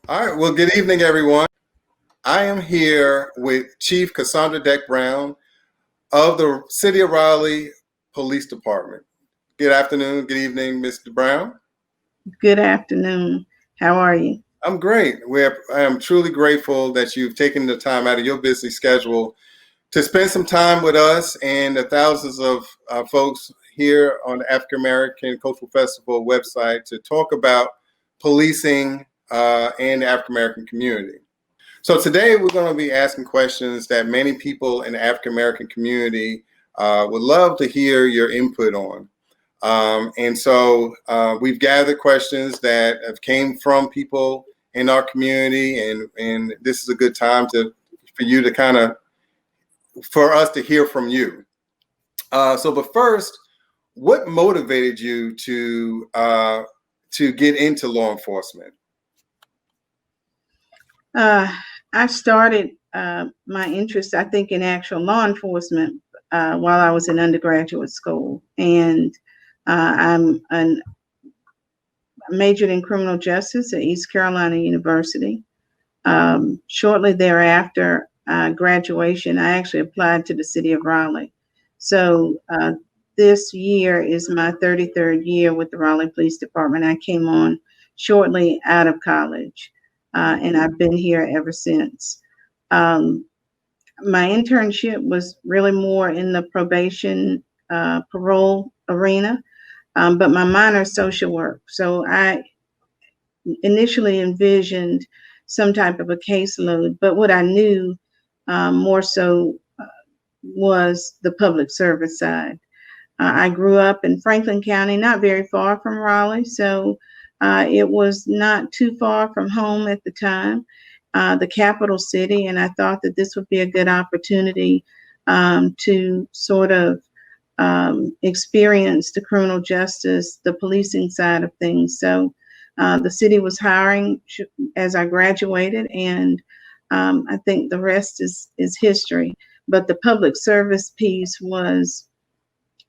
All right. Well, good evening, everyone. I am here with Chief Cassandra Deck-Brown of the City of Raleigh Police Department. Good afternoon. Good evening, Mr. Brown. Good afternoon. How are you? I'm great. I am truly grateful that you've taken the time out of your busy schedule to spend some time with us and the thousands of folks here on the African American Cultural Festival website to talk about policing and the African American community. So today we're going to be asking questions that many people in the African American community would love to hear your input on. And so we've gathered questions that have came from people in our community, and this is a good time for us to hear from you. But first, what motivated you to get into law enforcement? I started my interest, I think, in actual law enforcement while I was in undergraduate school. And I'm majored in criminal justice at East Carolina University. Shortly thereafter graduation, I actually applied to the city of Raleigh. So this year is my 33rd year with the Raleigh Police Department. I came on shortly out of college. And I've been here ever since. My internship was really more in the probation, parole arena, but my minor is social work. So I initially envisioned some type of a caseload, but what I knew more so was the public service side. I grew up in Franklin County, not very far from Raleigh, so it was not too far from home at the time, the capital city, and I thought that this would be a good opportunity to sort of experience the criminal justice, the policing side of things. So the city was hiring as I graduated, and I think the rest is history. But the public service piece was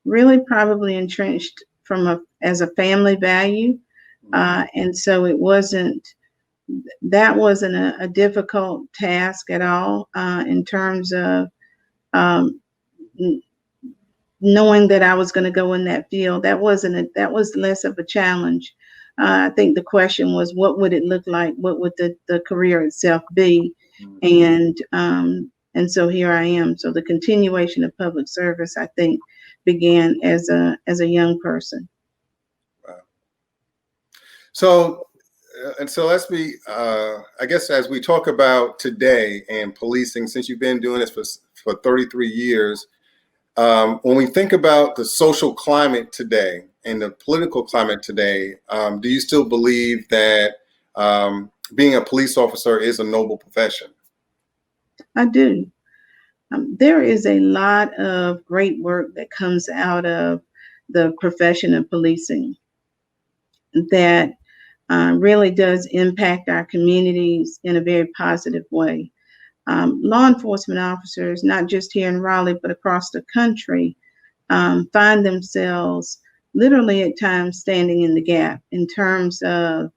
really probably entrenched as a family value. And so that wasn't a difficult task at all in terms of knowing that I was going to go in that field. That was less of a challenge. I think the question was, what would it look like? What would the career itself be? And so here I am. So the continuation of public service, I think, began as a young person. Wow. So let's be, I guess, as we talk about today and policing, since you've been doing this for 33 years, when we think about the social climate today and the political climate today, do you still believe that being a police officer is a noble profession? I do. There is a lot of great work that comes out of the profession of policing that really does impact our communities in a very positive way. Law enforcement officers, not just here in Raleigh, but across the country, find themselves literally at times standing in the gap in terms of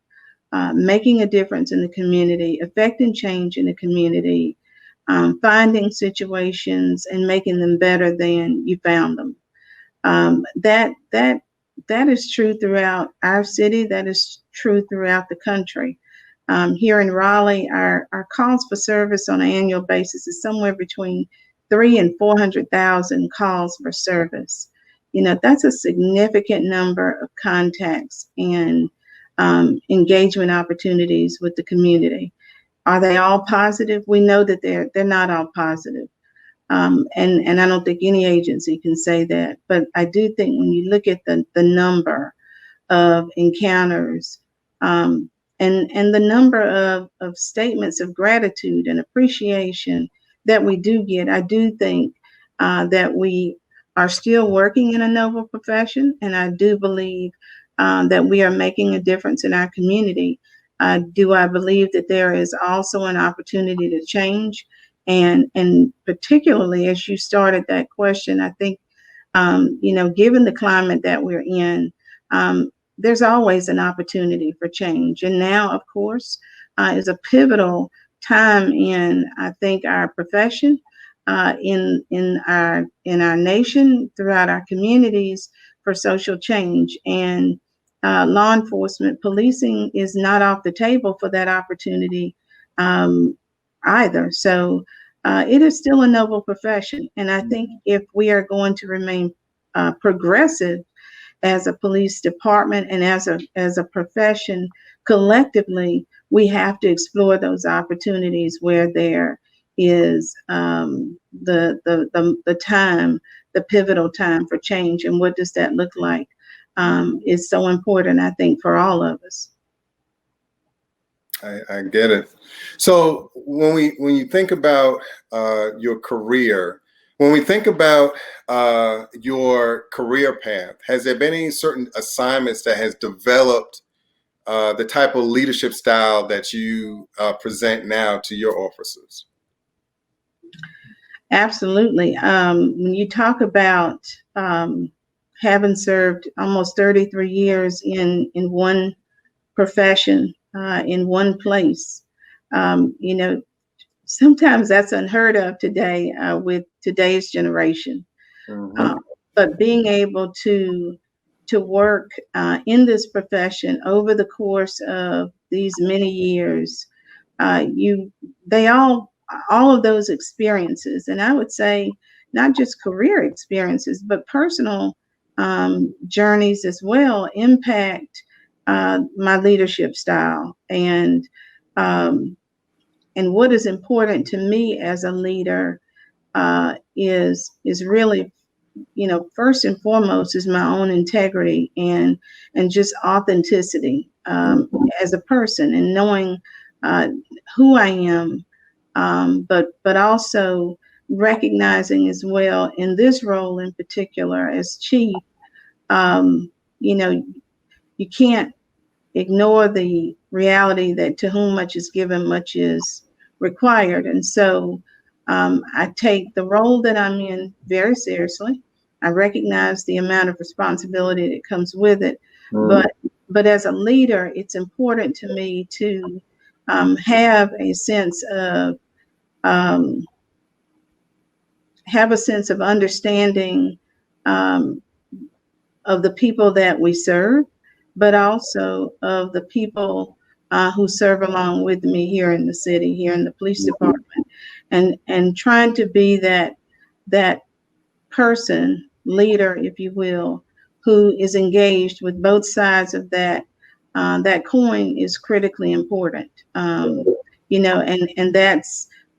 making a difference in the community, affecting change in the community, finding situations and making them better than you found them. That is true throughout our city. That is true throughout the country. Here in Raleigh, our calls for service on an annual basis is somewhere between 300,000 and 400,000 calls for service. That's a significant number of contacts and engagement opportunities with the community. Are they all positive? We know that they're not all positive. And I don't think any agency can say that. But I do think when you look at the number of encounters and the number of statements of gratitude and appreciation that we do get, I do think that we are still working in a noble profession. And I do believe that we are making a difference in our community. Do I believe that there is also an opportunity to change? And particularly as you started that question, I think, given the climate that we're in, there's always an opportunity for change. And now, of course, is a pivotal time in, I think, our profession, in our nation, throughout our communities, for social change. And law enforcement, policing is not off the table for that opportunity either. So it is still a noble profession. And I think if we are going to remain progressive as a police department and as a profession collectively, we have to explore those opportunities where there is the time, the pivotal time for change. And what does that look like? Is so important, I think, for all of us. I get it. So when you think about your career, when we think about your career path, has there been any certain assignments that has developed the type of leadership style that you present now to your officers? Absolutely. When you talk about having served almost 33 years in one profession, in one place, sometimes that's unheard of today with today's generation. Mm-hmm. But being able to work in this profession over the course of these many years, all of those experiences, and I would say not just career experiences, but personal journeys as well, impact my leadership style. And what is important to me as a leader is really, first and foremost, is my own integrity and just authenticity as a person, and knowing who I am, but also recognizing as well, in this role in particular as chief, you can't ignore the reality that to whom much is given, much is required. And so I take the role that I'm in very seriously. I recognize the amount of responsibility that comes with it. But as a leader, it's important to me to have a sense of understanding of the people that we serve, but also of the people who serve along with me here in the city, here in the police department, and trying to be that person, leader, if you will, who is engaged with both sides of that coin is critically important. And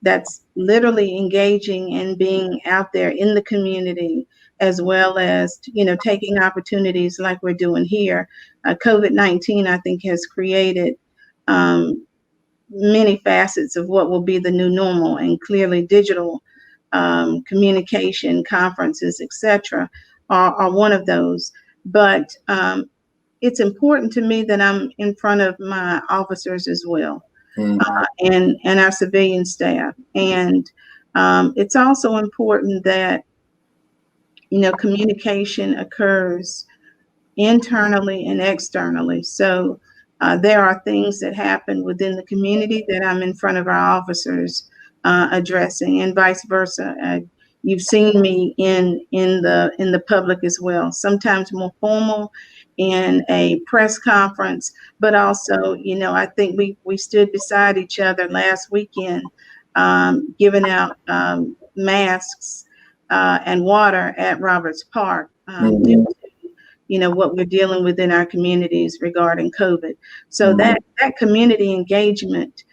that's literally engaging and being out there in the community, as well as, taking opportunities like we're doing here. COVID-19, I think, has created many facets of what will be the new normal, and clearly digital communication, conferences, etc., are one of those. But it's important to me that I'm in front of my officers as well. And our civilian staff. And it's also important that, communication occurs internally and externally. So there are things that happen within the community that I'm in front of our officers addressing, and vice versa. You've seen me in the public as well, sometimes more formal in a press conference, but also, I think we stood beside each other last weekend, giving out masks and water at Roberts Park, due to, what we're dealing with in our communities regarding COVID. So that community engagement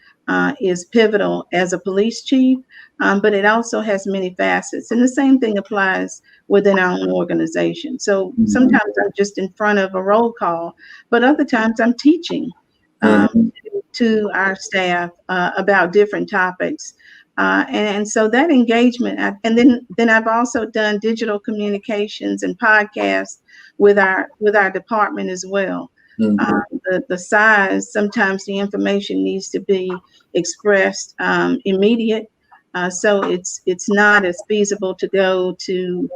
is pivotal as a police chief, but it also has many facets. And the same thing applies within our own organization. So sometimes I'm just in front of a roll call, but other times I'm teaching to our staff about different topics. And so that engagement, and then I've also done digital communications and podcasts with our department as well. The size, sometimes the information needs to be expressed immediate. So it's not as feasible to go to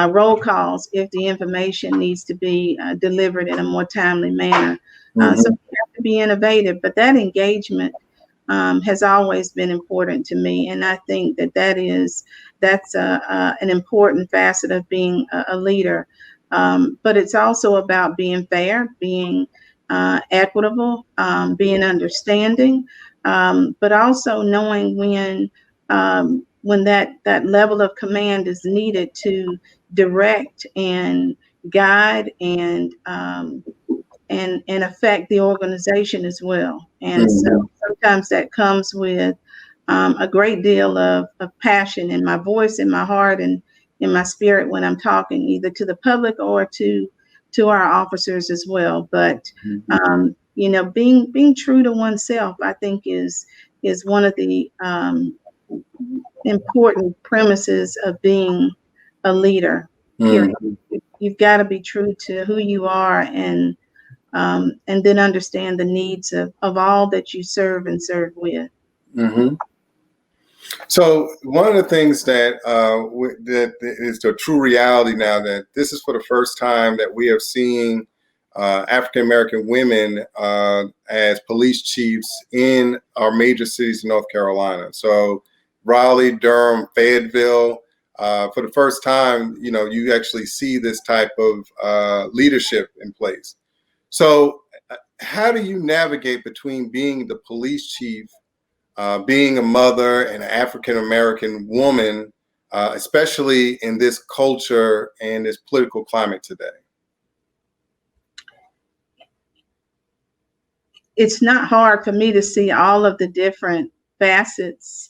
roll calls if the information needs to be delivered in a more timely manner. So we have to be innovative, but that engagement has always been important to me. And I think that's an important facet of being a leader. But it's also about being fair, being equitable, being understanding, but also knowing when that level of command is needed to direct and guide and affect the organization as well. And so sometimes that comes with a great deal of passion in my voice, in my heart, and in my spirit when I'm talking either to the public or to our officers as well. But being true to oneself, I think, is one of the important premises of being a leader. Period. You've got to be true to who you are, and then understand the needs of all that you serve and serve with. Mm-hmm. So one of the things that is the true reality now, that this is for the first time that we have seen African-American women as police chiefs in our major cities in North Carolina. So Raleigh, Durham, Fayetteville, for the first time, you actually see this type of leadership in place. So how do you navigate between being the police chief, being a mother, and an African-American woman, especially in this culture and this political climate today? It's not hard for me to see all of the different facets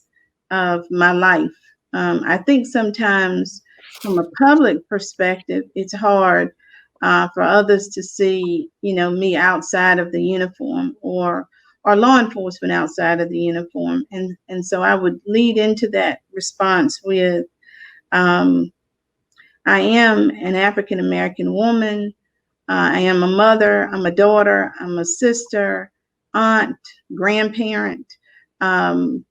of my life. I think sometimes from a public perspective, it's hard for others to see, me outside of the uniform, or law enforcement outside of the uniform. And so I would lead into that response with, I am an African-American woman. I am a mother, I'm a daughter, I'm a sister, aunt, grandparent, a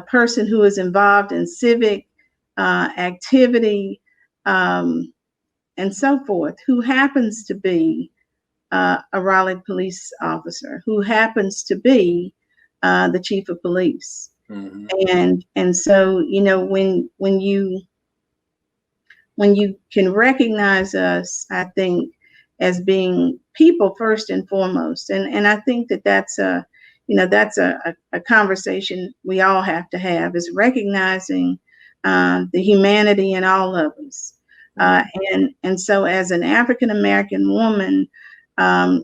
person who is involved in civic activity, and so forth, who happens to be a Raleigh police officer, who happens to be the chief of police. Mm-hmm. And so, when you can recognize us, I think, as being people first and foremost, and I think that's a conversation we all have to have, is recognizing the humanity in all of us. And so as an African-American woman, I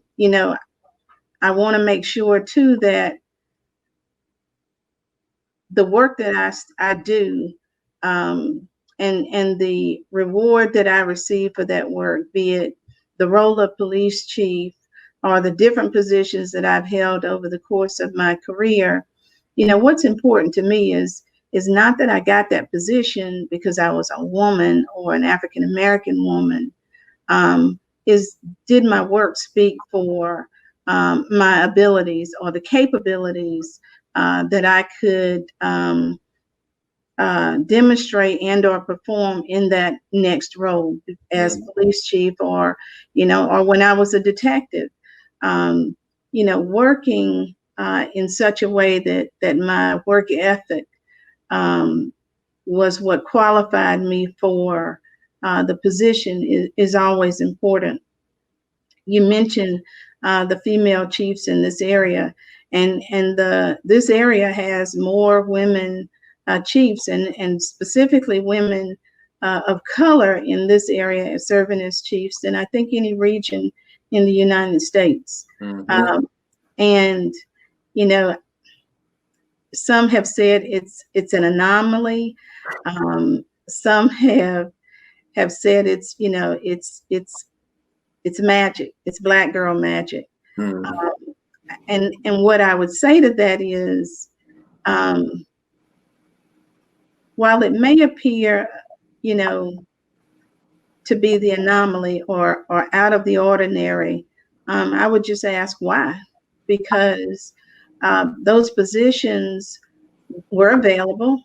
want to make sure too that the work that I do, and the reward that I receive for that work, be it the role of police chief or the different positions that I've held over the course of my career, what's important to me is not that I got that position because I was a woman or an African-American woman, did my work speak for my abilities or the capabilities that I could demonstrate and or perform in that next role as police chief, or when I was a detective, working in such a way that my work ethic was what qualified me for the position is always important. You mentioned the female chiefs in this area, and this area has more women chiefs, and specifically women of color in this area serving as chiefs than I think any region in the United States. Mm-hmm. And some have said it's an anomaly. Some have said it's magic. It's Black girl magic. Mm-hmm. And what I would say to that is, while it may appear, to be the anomaly or out of the ordinary, I would just ask why, because those positions were available,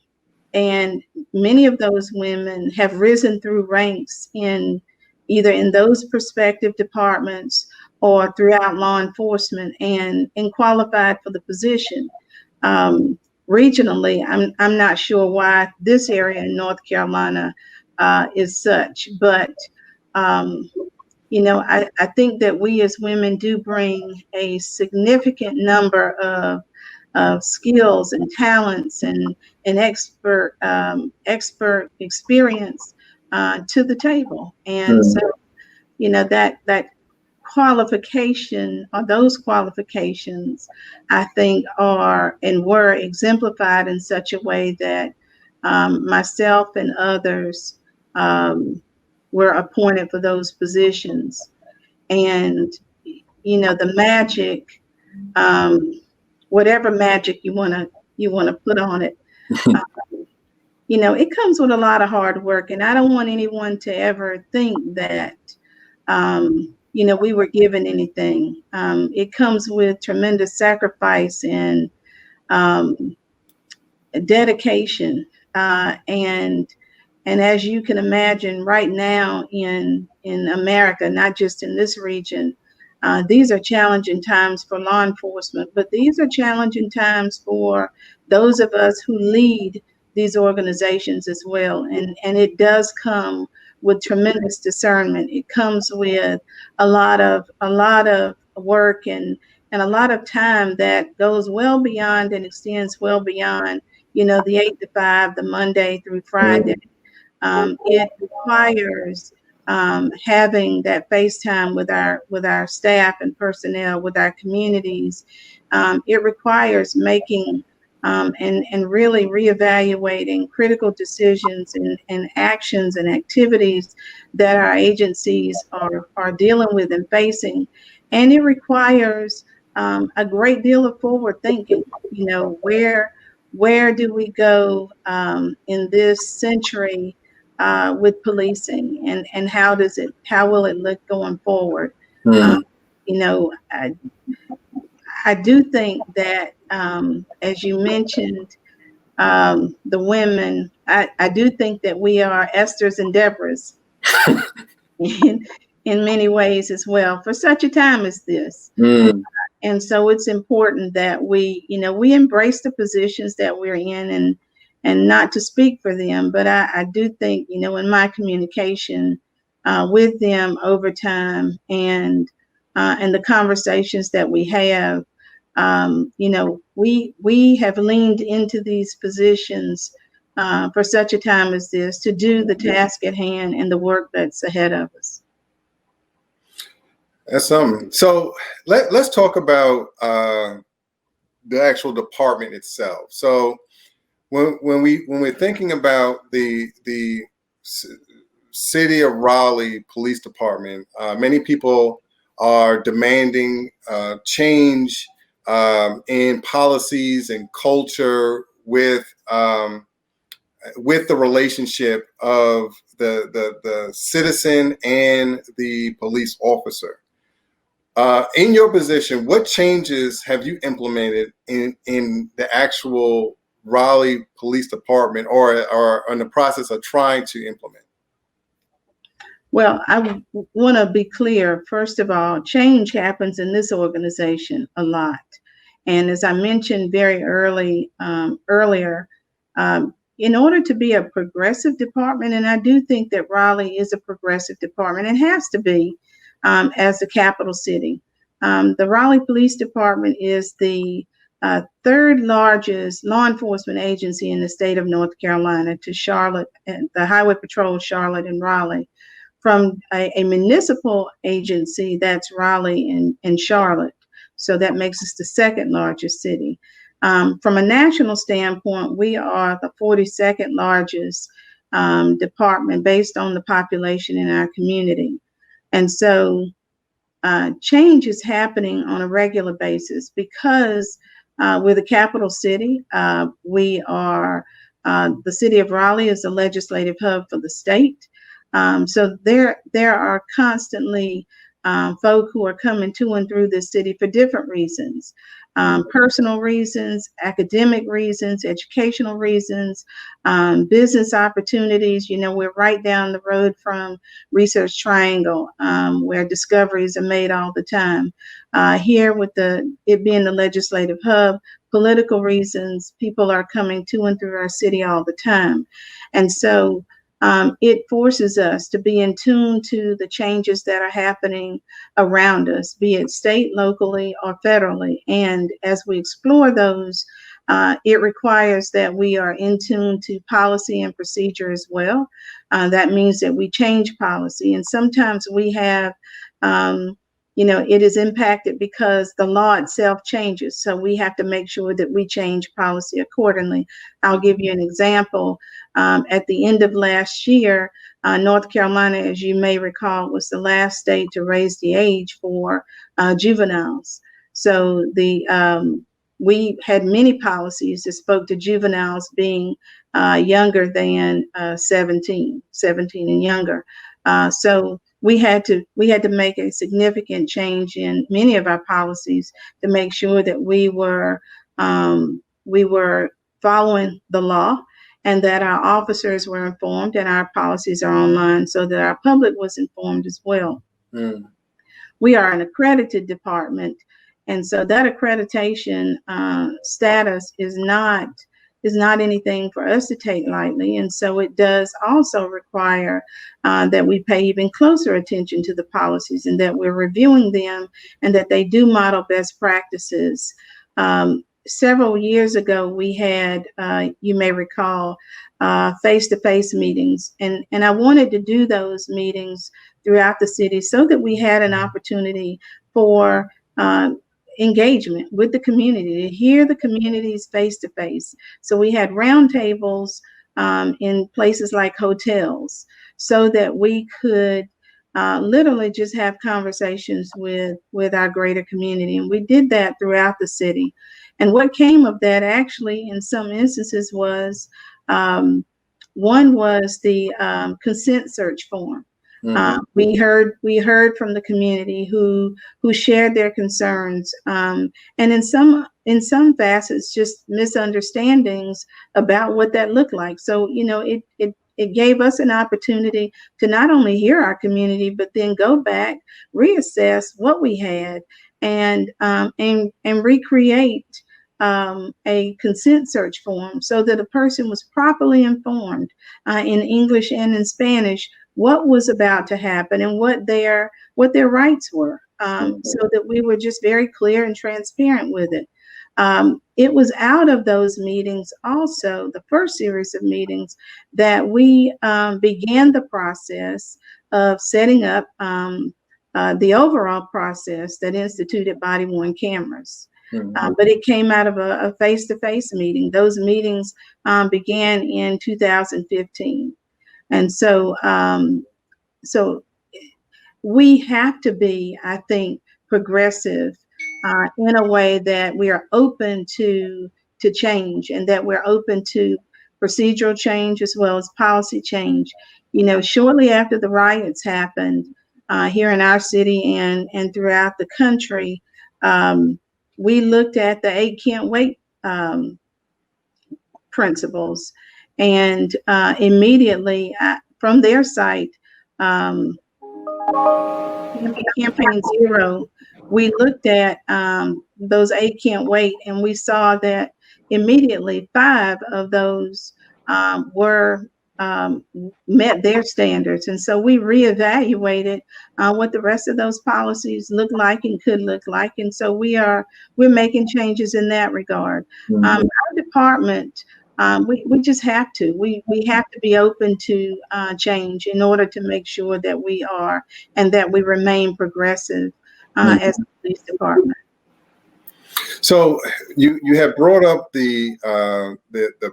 and many of those women have risen through ranks in either in those prospective departments or throughout law enforcement and qualified for the position. Regionally, I'm not sure why this area in North Carolina is such, but I think that we as women do bring a significant number of skills and talents and expert experience to the table. And so, that qualification, or those qualifications, I think are and were exemplified in such a way that myself and others were appointed for those positions. And the magic, whatever magic you want to put on it, it comes with a lot of hard work. And I don't want anyone to ever think that we were given anything. It comes with tremendous sacrifice and dedication, and as you can imagine, right now in America, not just in this region, these are challenging times for law enforcement, but these are challenging times for those of us who lead these organizations as well. And it does come with tremendous discernment. It comes with a lot of work and a lot of time that goes well beyond and extends well beyond, the 8 to 5, the Monday through Friday. It requires having that face time with our staff and personnel, with our communities. It requires making and really reevaluating critical decisions and actions and activities that our agencies are dealing with and facing. And it requires a great deal of forward thinking. Where do we go in this century with policing, and how will it look going forward? I do think that, as you mentioned, the women, I do think that we are Esthers and Deborahs in many ways as well, for such a time as this. And so it's important that we embrace the positions that we're in, and not to speak for them, but I do think, in my communication with them over time, and the conversations that we have, we have leaned into these positions for such a time as this, to do the task at hand and the work that's ahead of us. That's something. So let's talk about the actual department itself. So when we're thinking about the city of Raleigh Police Department, many people are demanding change in policies and culture with the relationship of the citizen and the police officer. In your position, what changes have you implemented in the actual Raleigh Police Department, or in the process of trying to implement? Well, I want to be clear. First of all, change happens in this organization a lot. And as I mentioned very earlier, in order to be a progressive department, and I do think that Raleigh is a progressive department, it has to be, as the capital city. The Raleigh Police Department is the third largest law enforcement agency in the state of North Carolina, to Charlotte, and the Highway Patrol Charlotte and Raleigh. From a municipal agency, that's Raleigh and Charlotte. So that makes us the second largest city. From a national standpoint, we are the 42nd largest department based on the population in our community. And so change is happening on a regular basis because we're the capital city. We are, the city of Raleigh is the legislative hub for the state. So there are constantly folk who are coming to and through the city for different reasons. Personal reasons, academic reasons, educational reasons, business opportunities. You know, we're right down the road from Research Triangle, where discoveries are made all the time. Here, with it being the legislative hub, political reasons, people are coming to and through our city all the time. And so it forces us to be in tune to the changes that are happening around us, be it state, locally, or federally. And as we explore those, it requires that we are in tune to policy and procedure as well. That means that we change policy. And sometimes we have, it is impacted because the law itself changes. So we have to make sure that we change policy accordingly. I'll give you an example. At the end of last year, North Carolina, as you may recall, was the last state to raise the age for juveniles. So we had many policies that spoke to juveniles being younger than 17 and younger. So we had to make a significant change in many of our policies to make sure that we were following the law, and that our officers were informed and our policies are online so that our public was informed as well. We are an accredited department, and so that accreditation status is not anything for us to take lightly. And so it does also require that we pay even closer attention to the policies, and that we're reviewing them, and that they do model best practices. Several years ago, we had, you may recall, face-to-face meetings. And I wanted to do those meetings throughout the city so that we had an opportunity for engagement with the community, to hear the communities face-to-face. So we had roundtables in places like hotels so that we could literally just have conversations with our greater community. And we did that throughout the city. And what came of that, actually, in some instances, was one was the consent search form. We heard from the community who shared their concerns, and in some facets, just misunderstandings about what that looked like. So it gave us an opportunity to not only hear our community, but then go back, reassess what we had, and recreate a consent search form so that a person was properly informed in English and in Spanish what was about to happen and what their rights were, so that we were just very clear and transparent with it. It was out of those meetings, also the first series of meetings, that we began the process of setting up the overall process that instituted body-worn cameras. But it came out of a face-to-face meeting. Those meetings began in 2015. And so we have to be, I think, progressive in a way that we are open to change, and that we're open to procedural change as well as policy change. Shortly after the riots happened here in our city and throughout the country, we looked at the 8 Can't Wait principles, and immediately from their site, Campaign Zero, we looked at those 8 Can't Wait, and we saw that immediately 5 of those met their standards. And so we reevaluated what the rest of those policies look like and could look like. And so we're making changes in that regard. Our department, we just have to. We have to be open to change in order to make sure that we are and that we remain progressive as a police department. So you have brought up the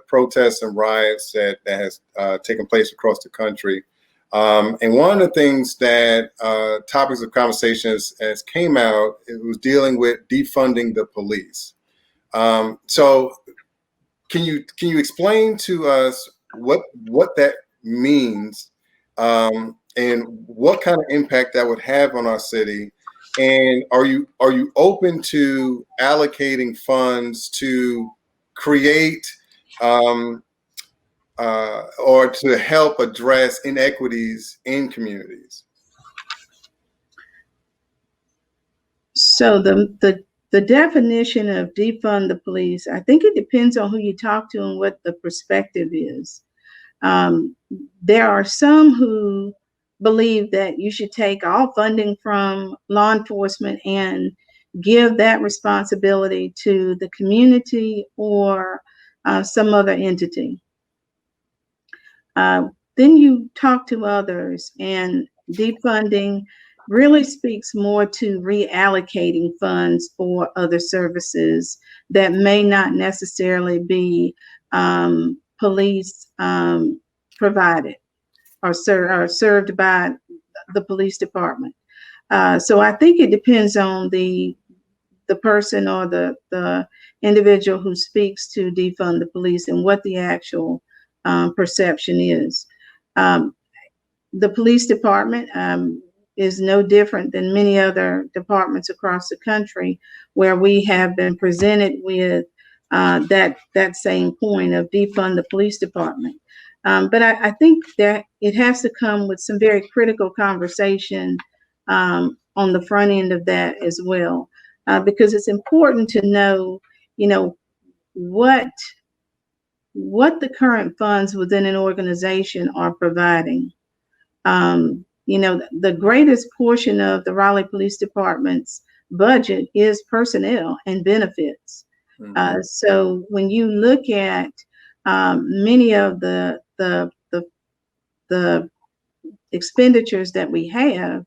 protests and riots that has taken place across the country, and one of the things that topics of conversation as came out, it was dealing with defunding the police. So can you explain to us what that means, and what kind of impact that would have on our city. And are you open to allocating funds to create or to help address inequities in communities? So the definition of defund the police, I think it depends on who you talk to and what the perspective is. There are some who believe that you should take all funding from law enforcement and give that responsibility to the community or some other entity. Then you talk to others, and defunding really speaks more to reallocating funds for other services that may not necessarily be police provided or served by the police department. So I think it depends on the person or the individual who speaks to defund the police and what the actual perception is. The police department is no different than many other departments across the country where we have been presented with that same point of defund the police department. But I think that it has to come with some very critical conversation on the front end of that as well, because it's important to know, what the current funds within an organization are providing. The greatest portion of the Raleigh Police Department's budget is personnel and benefits. Mm-hmm. So when you look at many of the expenditures that we have,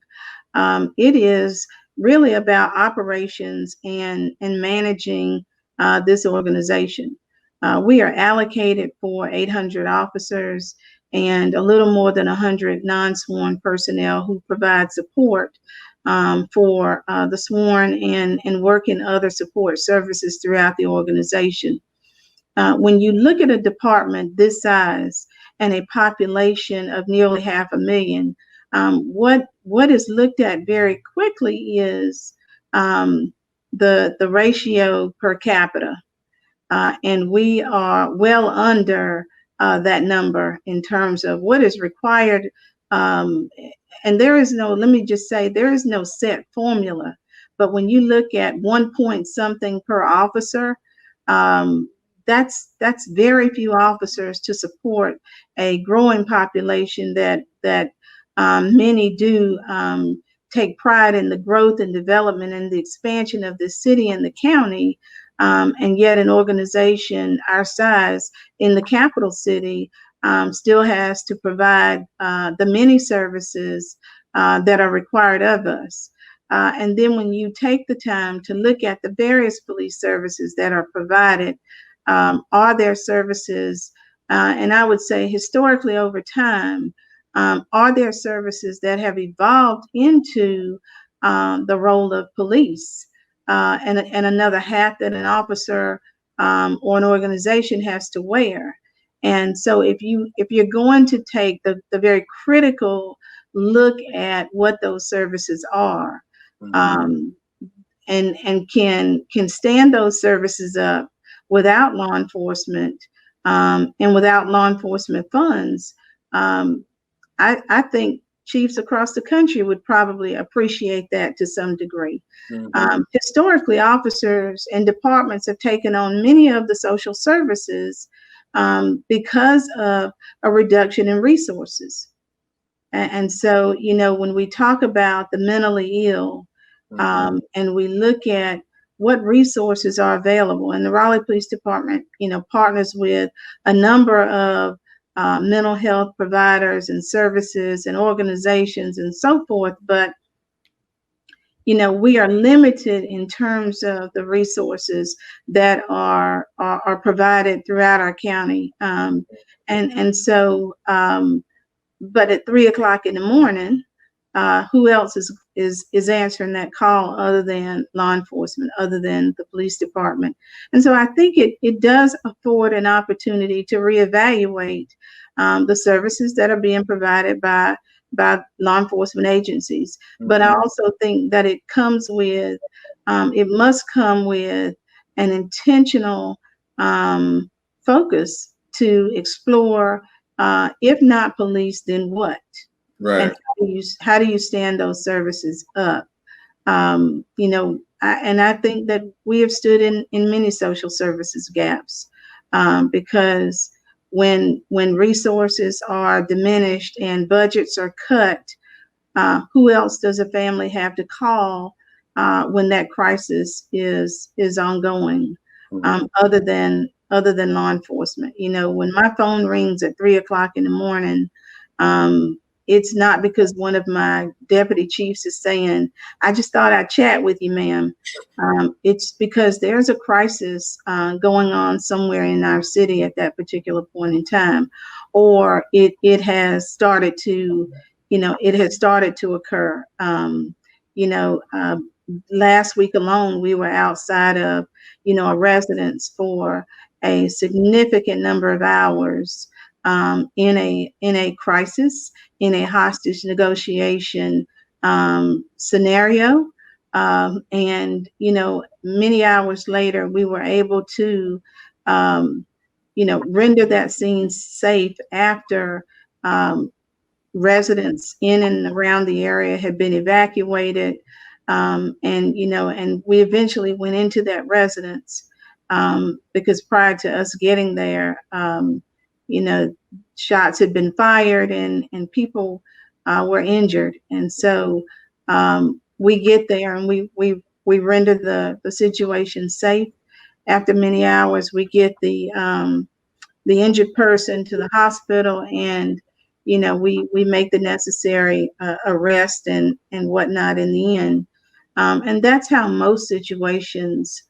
it is really about operations and managing this organization. We are allocated for 800 officers and a little more than 100 non-sworn personnel who provide support for the sworn and work in other support services throughout the organization. When you look at a department this size and a population of nearly 500,000, what is looked at very quickly is the ratio per capita. And we are well under that number in terms of what is required. And there is let me just say, there is no set formula. But when you look at 1 point something per officer, that's very few officers to support a growing population that many do take pride in the growth and development and the expansion of the city and the county. And yet an organization our size in the capital city still has to provide the many services that are required of us. And then when you take the time to look at the various police services that are provided, are there services, and I would say historically over time, are there services that have evolved into the role of police? And another hat that an officer or an organization has to wear. And so if you're going to take the very critical look at what those services are, mm-hmm. and can stand those services up without law enforcement and without law enforcement funds, I think chiefs across the country would probably appreciate that to some degree. Mm-hmm. Historically, officers and departments have taken on many of the social services because of a reduction in resources. And so, when we talk about the mentally ill, mm-hmm. And we look at what resources are available, and the Raleigh Police Department, partners with a number of mental health providers and services and organizations and so forth. But, we are limited in terms of the resources that are provided throughout our county. And so, but at 3:00 in the morning, who else is answering that call other than law enforcement, other than the police department? And so I think it does afford an opportunity to reevaluate the services that are being provided by by law enforcement agencies. But I also think that it must come with an intentional focus to explore, if not police, then what? Right. And how do you stand those services up? I think that we have stood in many social services gaps, because when resources are diminished and budgets are cut, who else does a family have to call when that crisis is ongoing, other than law enforcement? When my phone rings at 3 o'clock in the morning, it's not because one of my deputy chiefs is saying, "I just thought I'd chat with you, ma'am." It's because there's a crisis going on somewhere in our city at that particular point in time, or it has started to, occur. Last week alone, we were outside of, a residence for a significant number of hours, in a crisis, in a hostage negotiation scenario. And many hours later, we were able to, render that scene safe after residents in and around the area had been evacuated. And we eventually went into that residence, because prior to us getting there, shots had been fired and people were injured. And so we get there and we render the situation safe. After many hours, we get the injured person to the hospital, and we make the necessary arrest and whatnot in the end. And that's how most situations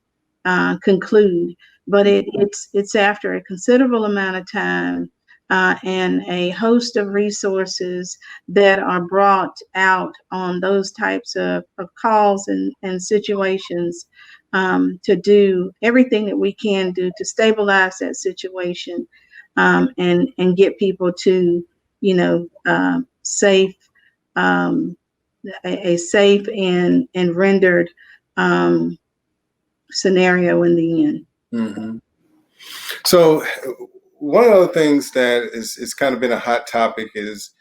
conclude. But it's after a considerable amount of time and a host of resources that are brought out on those types of calls and situations, to do everything that we can do to stabilize that situation, and get people to safe, a safe and rendered scenario in the end. Mm-hmm. So one of the things that is kind of been a hot topic is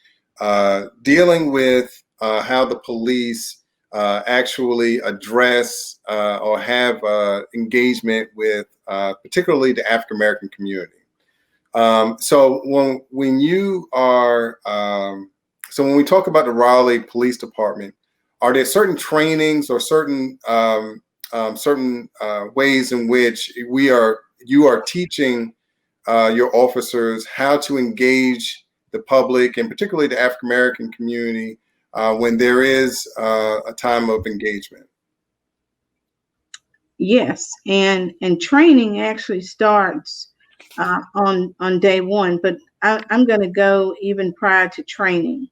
dealing with how the police actually address or have engagement with particularly the African American community. So when you are so when we talk about the Raleigh Police Department, are there certain trainings or certain ways in which you are teaching your officers how to engage the public and particularly the African American community when there is a time of engagement? Yes, and training actually starts on day one, but I'm going to go even prior to training,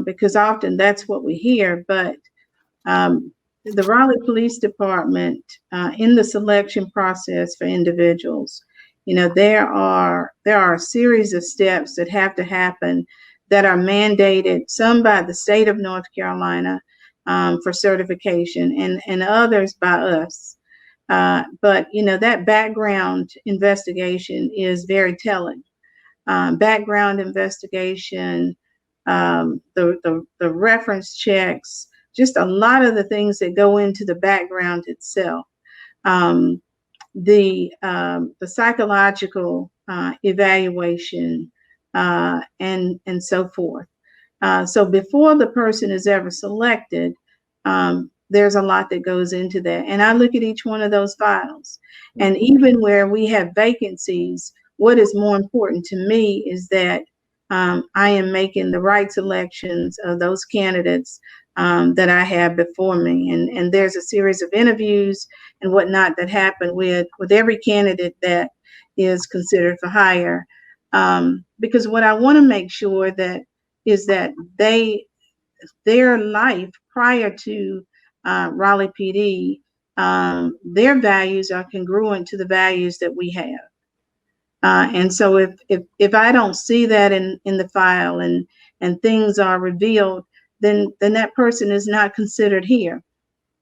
because often that's what we hear. But the Raleigh Police Department, in the selection process for individuals, there are a series of steps that have to happen that are mandated, some by the state of North Carolina for certification, and others by us. But that background investigation is very telling. Background investigation, the reference checks, just a lot of the things that go into the background itself. The psychological evaluation, and so forth. So before the person is ever selected, there's a lot that goes into that. And I look at each one of those files. And even where we have vacancies, what is more important to me is that I am making the right selections of those candidates that I have before me. And there's a series of interviews and whatnot that happen with every candidate that is considered for hire. Because what I want to make sure that is that their life prior to Raleigh PD, their values are congruent to the values that we have. And so if I don't see that in the file and things are revealed, then that person is not considered here.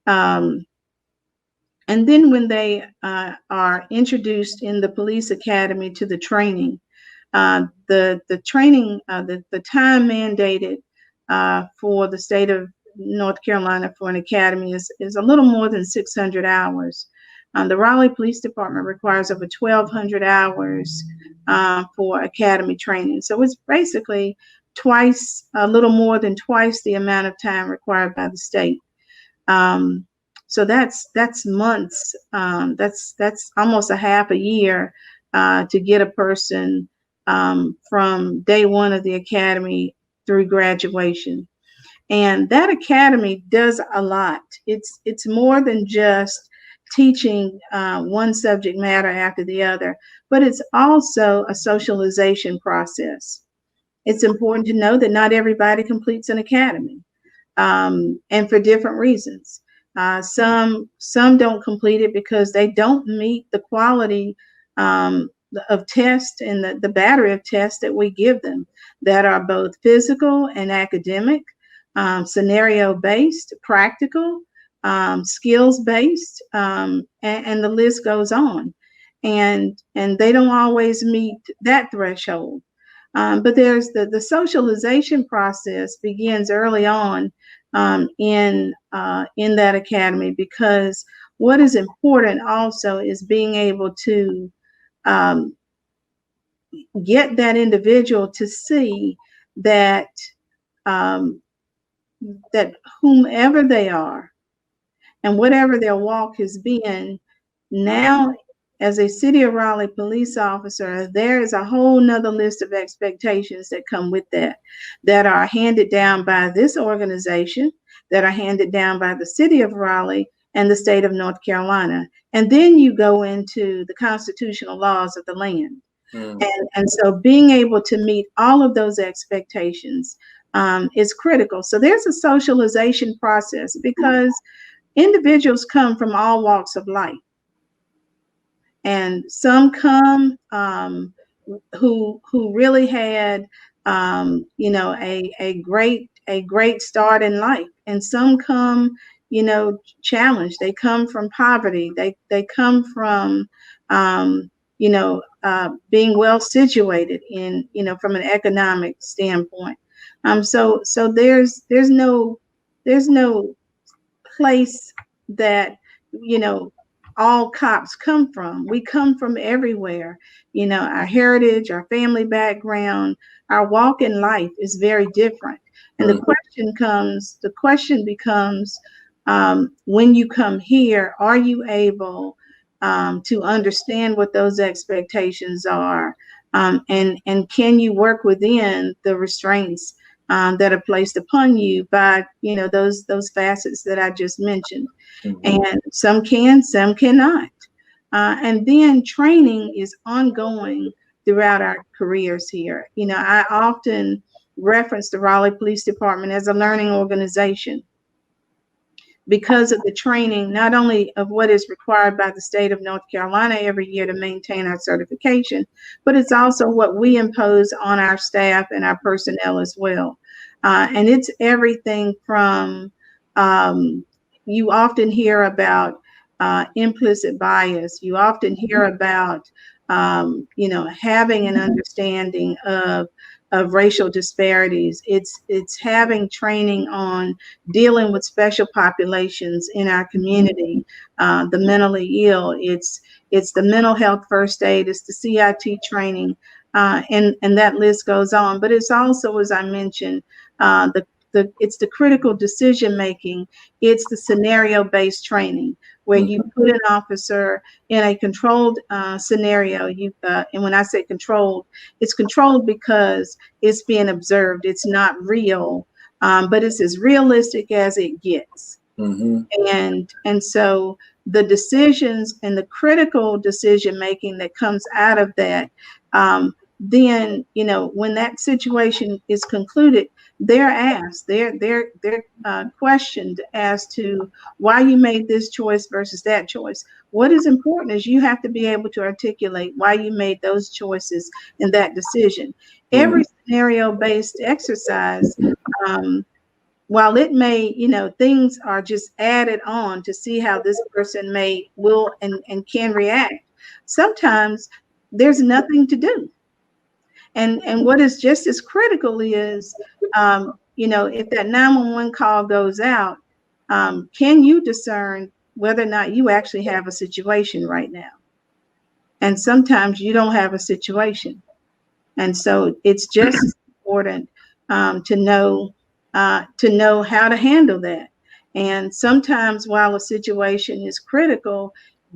And then when they are introduced in the police academy to the training, the training, the time mandated for the state of North Carolina for an academy is a little more than 600 hours. The Raleigh Police Department requires over 1,200 hours for academy training. So it's basically a little more than twice the amount of time required by the state. So that's months. That's almost a half a year to get a person from day one of the academy through graduation. And that academy does a lot. It's more than just teaching one subject matter after the other, but it's also a socialization process. It's important to know that not everybody completes an academy, and for different reasons. Some don't complete it because they don't meet the quality of tests and the battery of tests that we give them that are both physical and academic, scenario-based, practical, skills-based, and the list goes on. And they don't always meet that threshold. But there's the socialization process begins early on in that academy, because what is important also is being able to get that individual to see that that whomever they are and whatever their walk has been, now as a City of Raleigh police officer, there is a whole nother list of expectations that come with that are handed down by this organization, that are handed down by the City of Raleigh and the state of North Carolina. And then you go into the constitutional laws of the land. And so being able to meet all of those expectations is critical. So there's a socialization process, because individuals come from all walks of life. And some come who really had a great start in life, and some come challenged. They come from poverty. They come from being well situated in from an economic standpoint. So there's no place that all cops come from. We come from everywhere. Our heritage, our family background, our walk in life is very different. And the question becomes, when you come here, are you able to understand what those expectations are? And can you work within the restraints that are placed upon you by those facets that I just mentioned? And some can, some cannot. And then training is ongoing throughout our careers here. I often reference the Raleigh Police Department as a learning organization because of the training, not only of what is required by the state of North Carolina every year to maintain our certification, but it's also what we impose on our staff and our personnel as well. And it's everything from, you often hear about implicit bias. You often hear about, having an understanding of racial disparities. It's having training on dealing with special populations in our community, the mentally ill. It's the mental health first aid. It's the CIT training, and that list goes on. But it's also, as I mentioned, it's the critical decision making. It's the scenario-based training, where you put an officer in a controlled scenario. And when I say controlled, it's controlled because it's being observed. It's not real, but it's as realistic as it gets. And so the decisions and the critical decision making that comes out of that, then, when that situation is concluded, they're asked, they're questioned as to why you made this choice versus that choice. What is important is you have to be able to articulate why you made those choices and that decision. Every scenario-based exercise, while it may, things are just added on to see how this person will and can react. Sometimes there's nothing to do. And what is just as critical is, if that 911 call goes out, can you discern whether or not you actually have a situation right now? And sometimes you don't have a situation. And so it's just as important to know how to handle that. And sometimes while a situation is critical,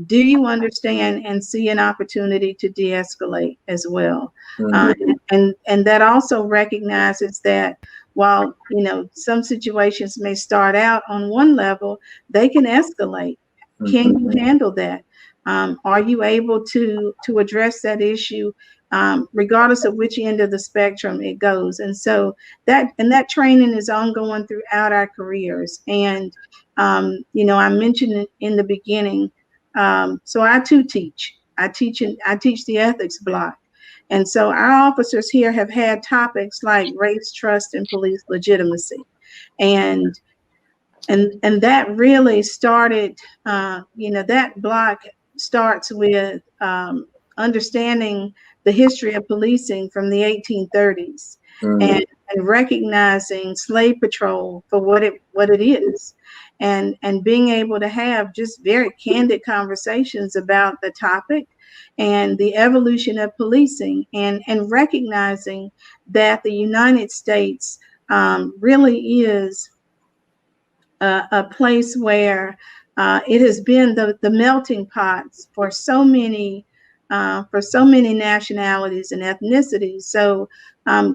do you understand and see an opportunity to de-escalate as well? And that also recognizes that while, some situations may start out on one level, they can escalate. Can you handle that? Are you able to address that issue regardless of which end of the spectrum it goes? And so that training is ongoing throughout our careers. And I mentioned it in the beginning. So I too teach. I teach the ethics block. And so our officers here have had topics like race, trust, and police legitimacy. And that really started, that block starts with understanding the history of policing from the 1830s and recognizing slave patrol for what it is, and being able to have just very candid conversations about the topic and the evolution of policing, and recognizing that the United States really is a place where it has been the melting pots for so many nationalities and ethnicities. So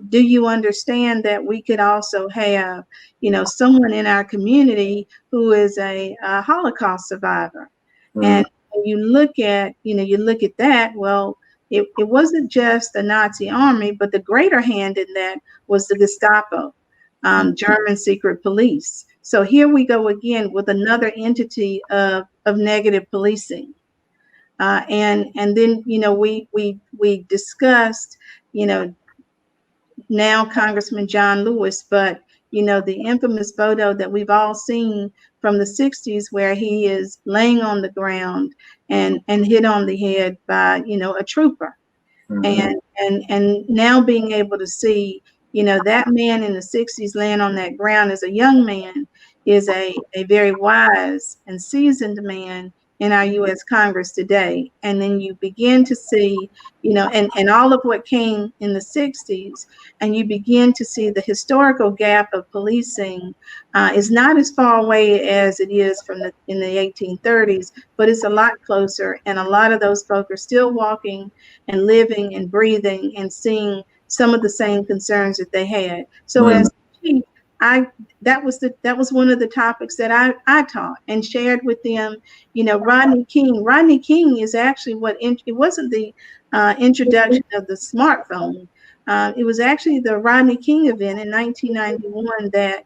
do you understand that we could also have, someone in our community who is a Holocaust survivor? And when you look at that, well, it wasn't just the Nazi army, but the greater hand in that was the Gestapo, German secret police. So here we go again with another entity of negative policing. And then, we discussed, now Congressman John Lewis, but, the infamous photo that we've all seen from the 60s where he is laying on the ground and hit on the head by, a trooper. And now being able to see, that man in the 60s laying on that ground as a young man is a very wise and seasoned man in our U.S. Congress today. And then you begin to see, and all of what came in the 60s, and you begin to see the historical gap of policing is not as far away as it is in the 1830s, but it's a lot closer. And a lot of those folks are still walking and living and breathing and seeing some of the same concerns that they had. So as chief, that was one of the topics that I taught and shared with them. Rodney King is actually it wasn't the introduction of the smartphone. It was actually the Rodney King event in 1991 that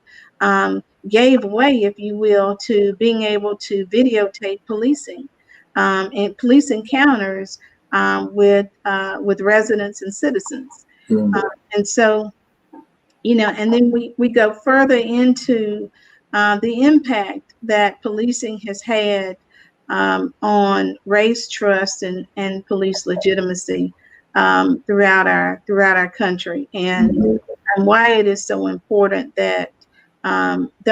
gave way, if you will, to being able to videotape policing and police encounters with residents and citizens. And so, and then we go further into the impact that policing has had on race, trust, and police legitimacy throughout our country, and why it is so important that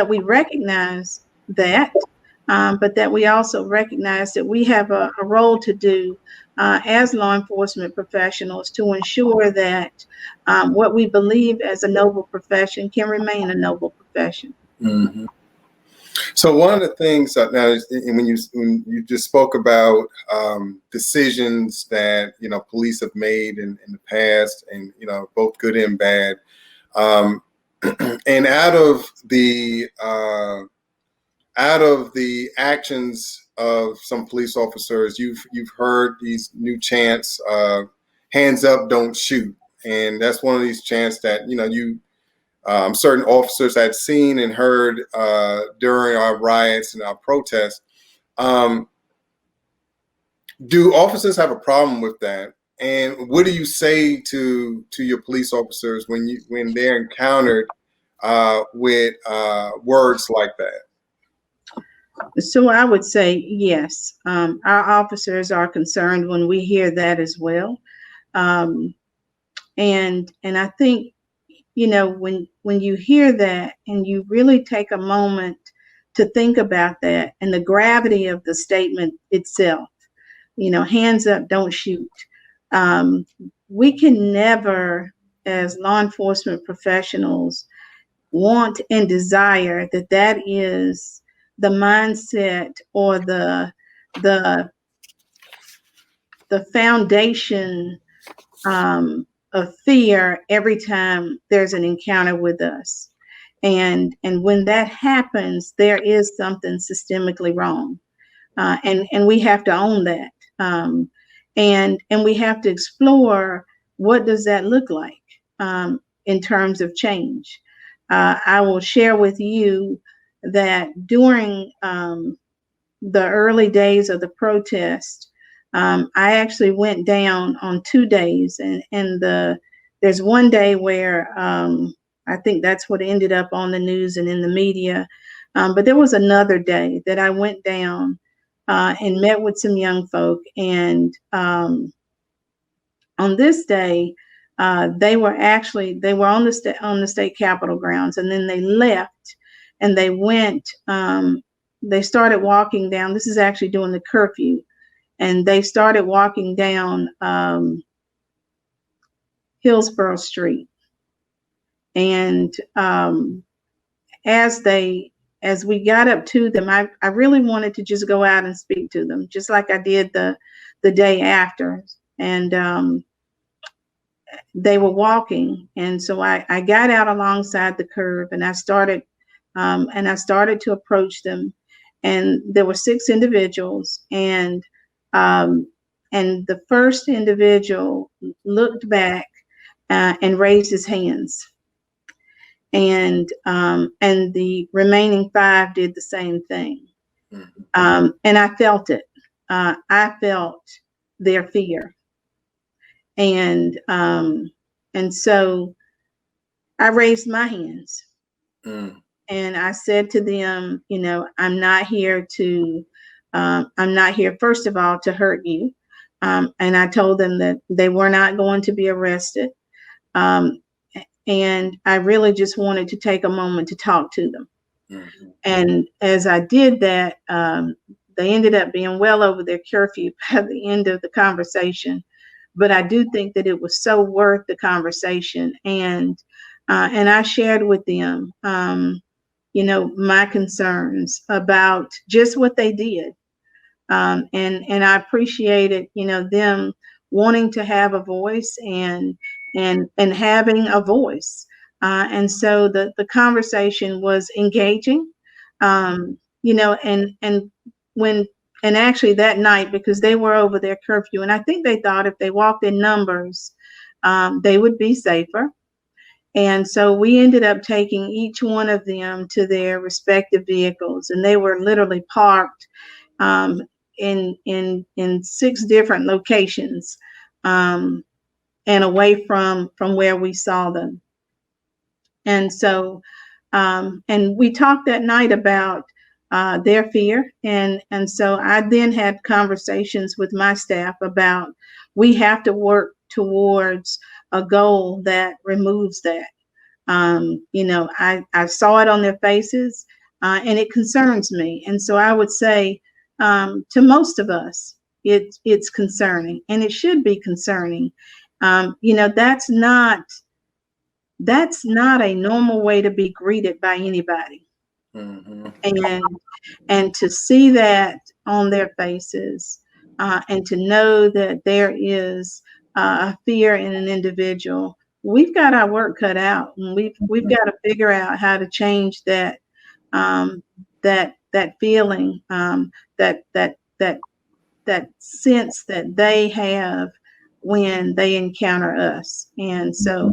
we recognize that, but that we also recognize that we have a role to do as law enforcement professionals to ensure that what we believe as a noble profession can remain a noble profession. So one of the things now is, when you just spoke about decisions that police have made in the past, and both good and bad, and out of the actions of some police officers, you've heard these new chants, hands up, don't shoot, And that's one of these chants that, you certain officers had seen and heard during our riots and our protests. Do officers have a problem with that? And what do you say to your police officers when they're encountered with words like that? So I would say yes. Our officers are concerned when we hear that as well. And I think, when you hear that and you really take a moment to think about that and the gravity of the statement itself, hands up, don't shoot. We can never, as law enforcement professionals, want and desire that is the mindset or the foundation of fear every time there's an encounter with us. And when that happens, there is something systemically wrong. And we have to own that. And we have to explore, what does that look like in terms of change? I will share with you that during the early days of the protest, I actually went down on 2 days, and there's one day where I think that's what ended up on the news and in the media. But there was another day that I went down and met with some young folk, and on this day, they were on the state capitol grounds, and then they left and they went. They started walking down. This is actually during the curfew. And they started walking down Hillsborough Street. And as we got up to them, I really wanted to just go out and speak to them, just like I did the day after. And they were walking. And so I got out alongside the curb, and I started to approach them. And there were 6 individuals, and the first individual looked back and raised his hands, and the remaining 5 did the same thing. And I felt it. I felt their fear, and so I raised my hands. And I said to them, I'm not here, first of all, to hurt you. And I told them that they were not going to be arrested. And I really just wanted to take a moment to talk to them. And as I did that, they ended up being well over their curfew by the end of the conversation. But I do think that it was so worth the conversation. And I shared with them, my concerns about just what they did. And I appreciated, them wanting to have a voice and having a voice. And so the conversation was engaging, and actually that night, because they were over their curfew, and I think they thought if they walked in numbers, they would be safer. And so we ended up taking each one of them to their respective vehicles, and they were literally parked in 6 different locations, and away from where we saw them. And so, and we talked that night about their fear, and so I then had conversations with my staff about, we have to work towards a goal that removes that. I saw it on their faces, and it concerns me. And so I would say, to most of us, it's concerning, and it should be concerning. That's not a normal way to be greeted by anybody. And to see that on their faces, and to know that there is a fear in an individual, we've got our work cut out, and we've got to figure out how to change that that feeling, that sense that they have when they encounter us. And so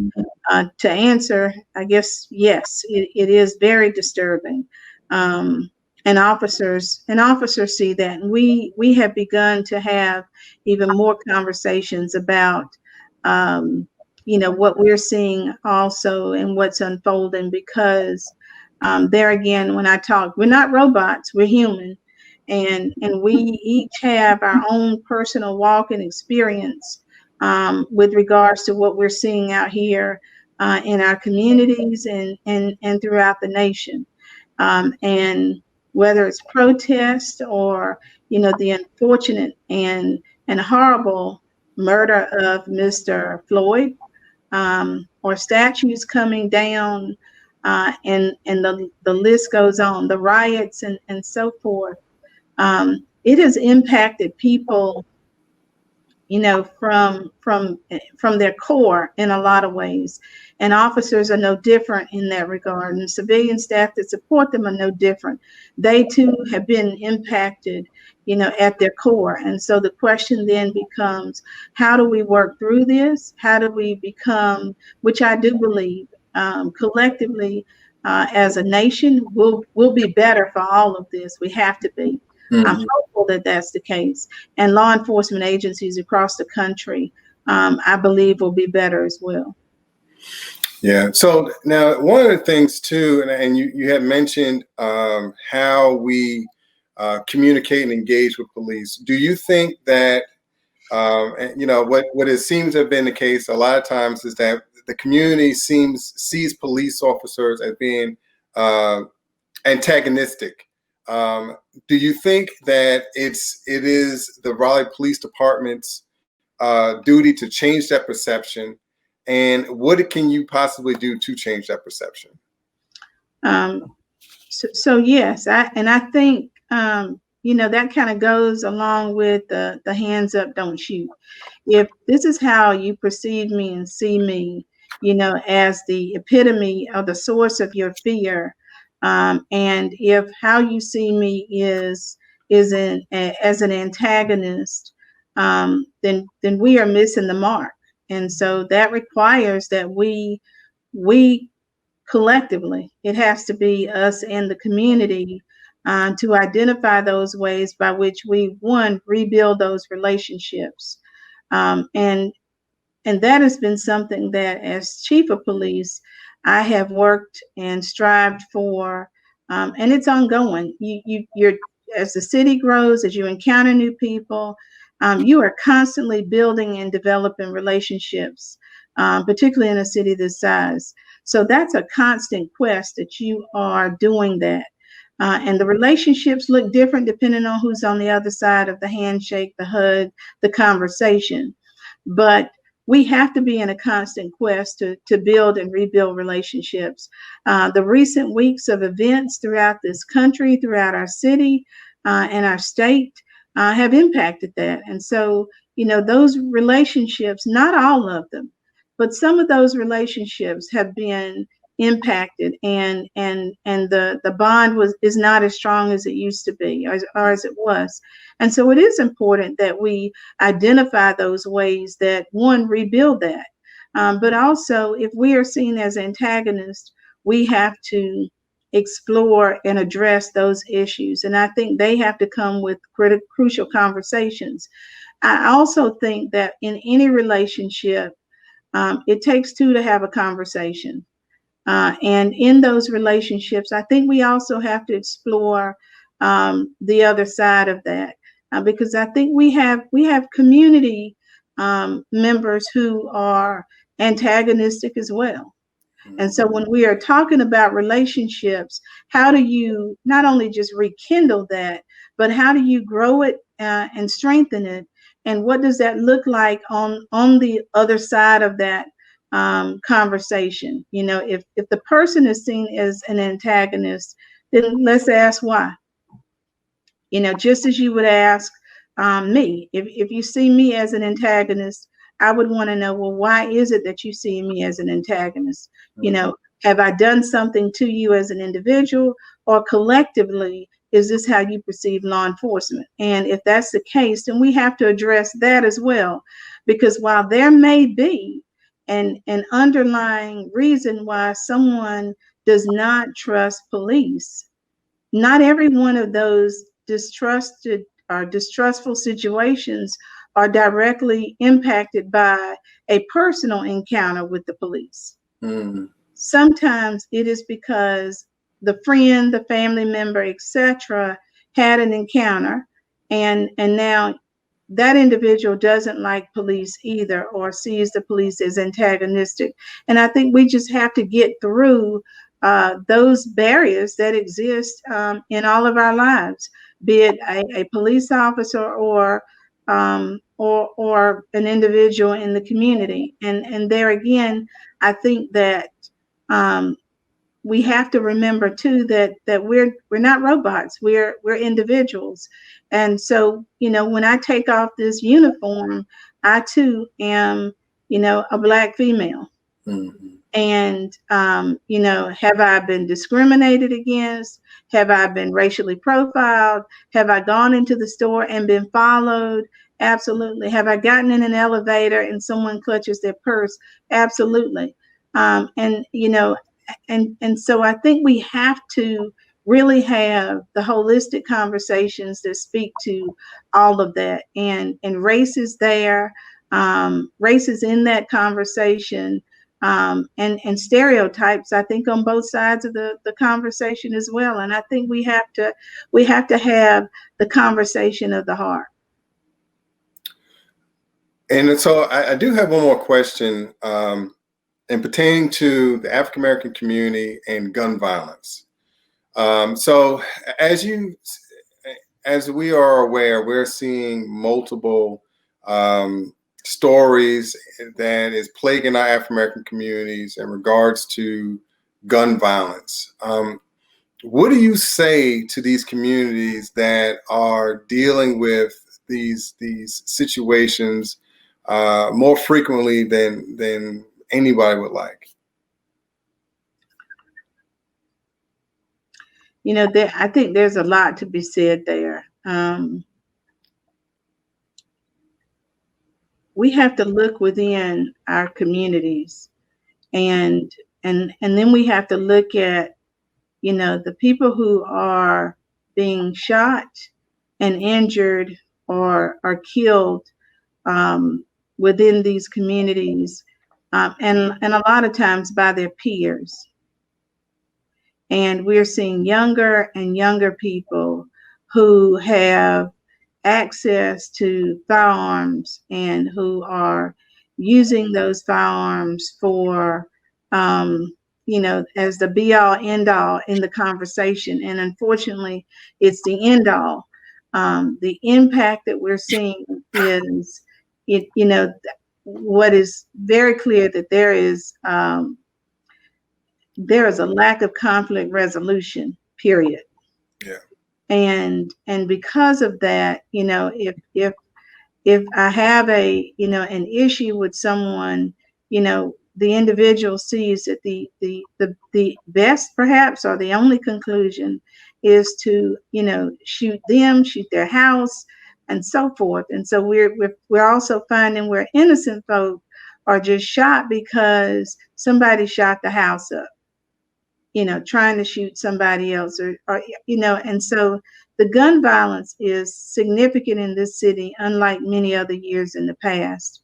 to answer, I guess, yes, it is very disturbing. And officers see that. And we have begun to have even more conversations about, what we're seeing also and what's unfolding, because there again, when I talk, we're not robots, we're human. And we each have our own personal walk and experience with regards to what we're seeing out here in our communities and throughout the nation. And whether it's protest or, the unfortunate and horrible murder of Mr. Floyd, or statues coming down, and the list goes on, the riots and so forth. It has impacted people, from their core in a lot of ways. And officers are no different in that regard. And civilian staff that support them are no different. They too have been impacted, at their core. And so the question then becomes, how do we work through this? How do we become, which I do believe, collectively, as a nation, we'll be better for all of this. We have to be. I'm hopeful that that's the case. And law enforcement agencies across the country, I believe, will be better as well. Yeah. So now one of the things too, and you had mentioned how we communicate and engage with police. Do you think that, what it seems to have been the case a lot of times is that the community sees police officers as being antagonistic? Do you think that it is the Raleigh Police Department's duty to change that perception? And what can you possibly do to change that perception? So yes, I think, that kind of goes along with the hands up, don't shoot. If this is how you perceive me and see me, as the epitome of the source of your fear, and if how you see me is as an antagonist, then we are missing the mark. And so that requires that we collectively, it has to be us and the community, to identify those ways by which we, one, rebuild those relationships. And that has been something that, as chief of police, I have worked and strived for, and it's ongoing. You're as the city grows, as you encounter new people, you are constantly building and developing relationships, particularly in a city this size. So that's a constant quest that you are doing that. And the relationships look different depending on who's on the other side of the handshake, the hug, the conversation. But we have to be in a constant quest to build and rebuild relationships. The recent weeks of events throughout this country, throughout our city and our state, have impacted that. And so, those relationships, not all of them, but some of those relationships have been impacted, and the bond is not as strong as it used to be, or as it was. And so it is important that we identify those ways that, one, rebuild that. But also, if we are seen as antagonists, we have to explore and address those issues. And I think they have to come with crucial conversations. I also think that in any relationship, it takes two to have a conversation. And in those relationships, I think we also have to explore the other side of that, because I think we have community members who are antagonistic as well. And so when we are talking about relationships, how do you not only just rekindle that, but how do you grow it and strengthen it? And what does that look like on the other side of that conversation? If the person is seen as an antagonist, then let's ask why. Just as you would ask me, if you see me as an antagonist, I would want to know, well, why is it that you see me as an antagonist? Have I done something to you as an individual, or collectively, is this how you perceive law enforcement? And if that's the case, then we have to address that as well, because while there may be an underlying reason why someone does not trust police, not every one of those distrusted or distrustful situations are directly impacted by a personal encounter with the police. Sometimes it is because the friend, the family member, etc., had an encounter, and now that individual doesn't like police either, or sees the police as antagonistic. And I think we just have to get through those barriers that exist in all of our lives, be it a police officer or an individual in the community. And there again, I think that we have to remember too that we're not robots. We're individuals. And so, when I take off this uniform, I too am, a Black female. And, have I been discriminated against? Have I been racially profiled? Have I gone into the store and been followed? Absolutely. Have I gotten in an elevator and someone clutches their purse? Absolutely. And so I think we have to really have the holistic conversations that speak to all of that. And race is there. Race is in that conversation. And stereotypes, I think, on both sides of the conversation as well. And I think we have to have the conversation of the heart. And so I do have one more question, and pertaining to the African American community and gun violence. So as we are aware, we're seeing multiple stories that is plaguing our African American communities in regards to gun violence. What do you say to these communities that are dealing with these situations more frequently than anybody would like? I think there's a lot to be said there. We have to look within our communities, and then we have to look at, the people who are being shot and injured or are killed within these communities, and a lot of times by their peers. And we're seeing younger and younger people who have access to firearms and who are using those firearms for, as the be all end all in the conversation. And unfortunately, it's the end all. The impact that we're seeing is, what is very clear that there is a lack of conflict resolution, period. Yeah. And because of that, if I have an issue with someone, the individual sees that the best perhaps, or the only conclusion, is to, shoot them, shoot their house, and so forth. And so we're also finding where innocent folk are just shot because somebody shot the house up, trying to shoot somebody else, or and so the gun violence is significant in this city, unlike many other years in the past.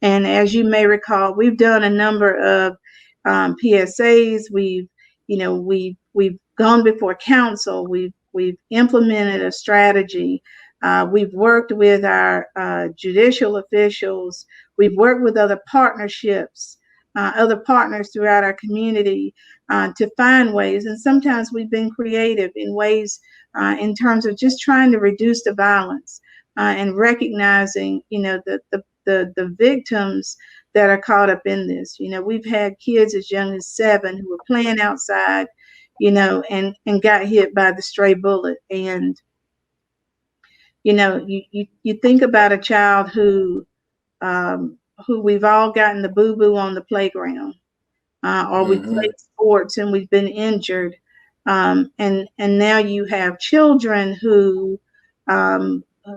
And as you may recall, we've done a number of PSAs. We've gone before council. We've implemented a strategy. We've worked with our judicial officials. We've worked with other partnerships, other partners throughout our community to find ways. And sometimes we've been creative in ways in terms of just trying to reduce the violence and recognizing, the victims that are caught up in this. We've had kids as young as 7 who were playing outside, and got hit by the stray bullet. And, you think about a child who we've all gotten the boo-boo on the playground, or we played sports and we've been injured. And now you have children who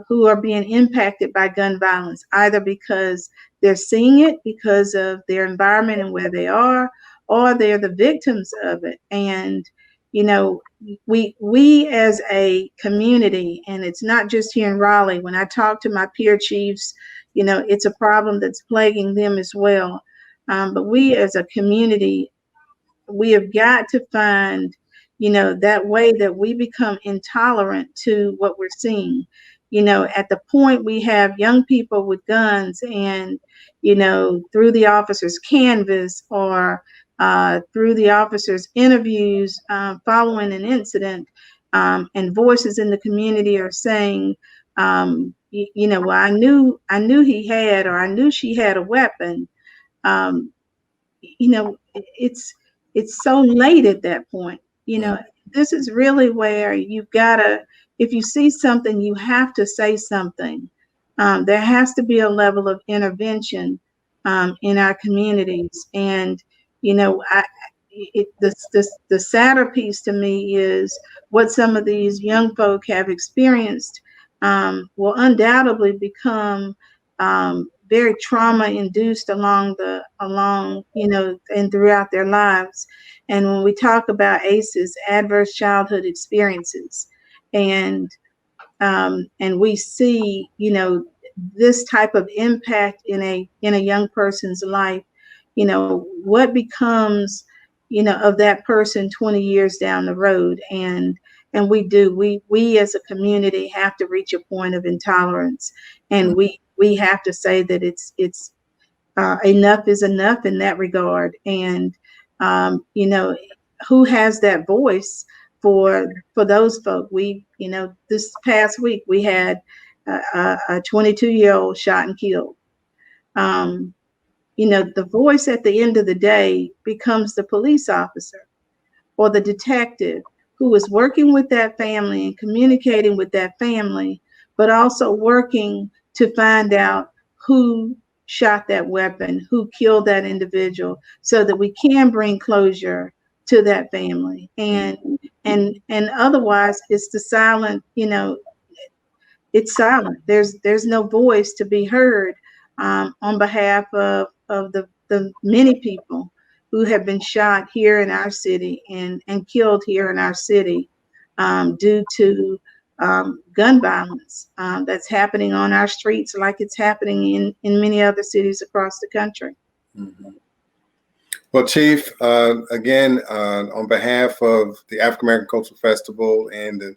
who are being impacted by gun violence, either because they're seeing it because of their environment and where they are, or they're the victims of it. And, you know, we as a community, and it's not just here in Raleigh, when I talk to my peer chiefs, you know, it's a problem that's plaguing them as well. But we as a community, we have got to find, you know, that way that we become intolerant to what we're seeing. You know, at the point we have young people with guns and, you know, through the officer's canvas or through the officer's interviews following an incident, and voices in the community are saying, you know, well, I knew he had, or I knew she had a weapon. Um, you know, it's so late at that point. You know, this is really where you've got to, if you see something, you have to say something. There has to be a level of intervention in our communities. And, you know, the sadder piece to me is what some of these young folk have experienced will undoubtedly become very trauma induced along, you know, and throughout their lives. And when we talk about ACEs, adverse childhood experiences, and we see, you know, this type of impact in a young person's life, you know, what becomes, you know, of that person 20 years down the road. And we as a community have to reach a point of intolerance, and we have to say that it's enough is enough in that regard. And you know, who has that voice for those folk? We, you know, this past week we had a 22-year-old shot and killed. You know, the voice at the end of the day becomes the police officer or the detective who is working with that family and communicating with that family, but also working to find out who shot that weapon, who killed that individual, so that we can bring closure to that family. And otherwise it's the silent, you know, it's silent. There's no voice to be heard on behalf of the many people who have been shot here in our city and killed here in our city due to gun violence that's happening on our streets, like it's happening in many other cities across the country. Mm-hmm. Well, Chief, again, on behalf of the African American Cultural Festival and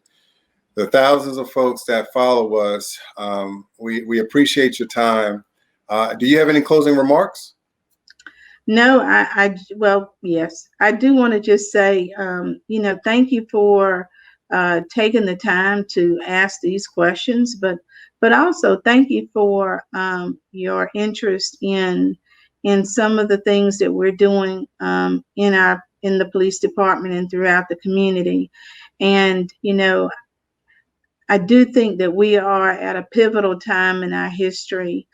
the thousands of folks that follow us, we appreciate your time. Do you have any closing remarks? No, well, yes, I do want to just say, you know, thank you for taking the time to ask these questions, but also thank you for your interest in some of the things that we're doing in the police department and throughout the community. And, you know, I do think that we are at a pivotal time in our history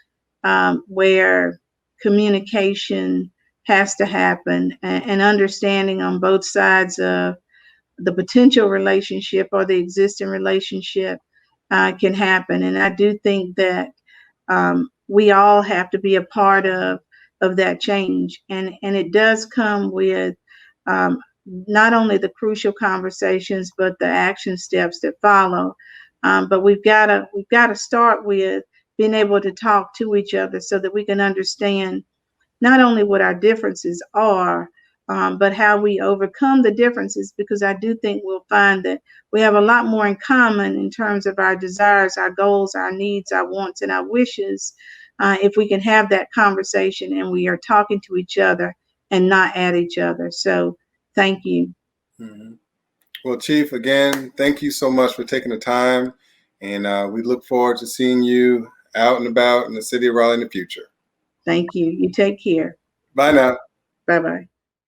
where communication has to happen, and understanding on both sides of the potential relationship or the existing relationship can happen. And I do think that we all have to be a part of that change. And it does come with not only the crucial conversations, but the action steps that follow. But we've got to start with being able to talk to each other so that we can understand not only what our differences are, but how we overcome the differences, because I do think we'll find that we have a lot more in common in terms of our desires, our goals, our needs, our wants, and our wishes, if we can have that conversation and we are talking to each other and not at each other. So thank you. Mm-hmm. Well, Chief, again, thank you so much for taking the time, and we look forward to seeing you out and about in the city of Raleigh in the future. Thank you. You take care. Bye now. Bye-bye.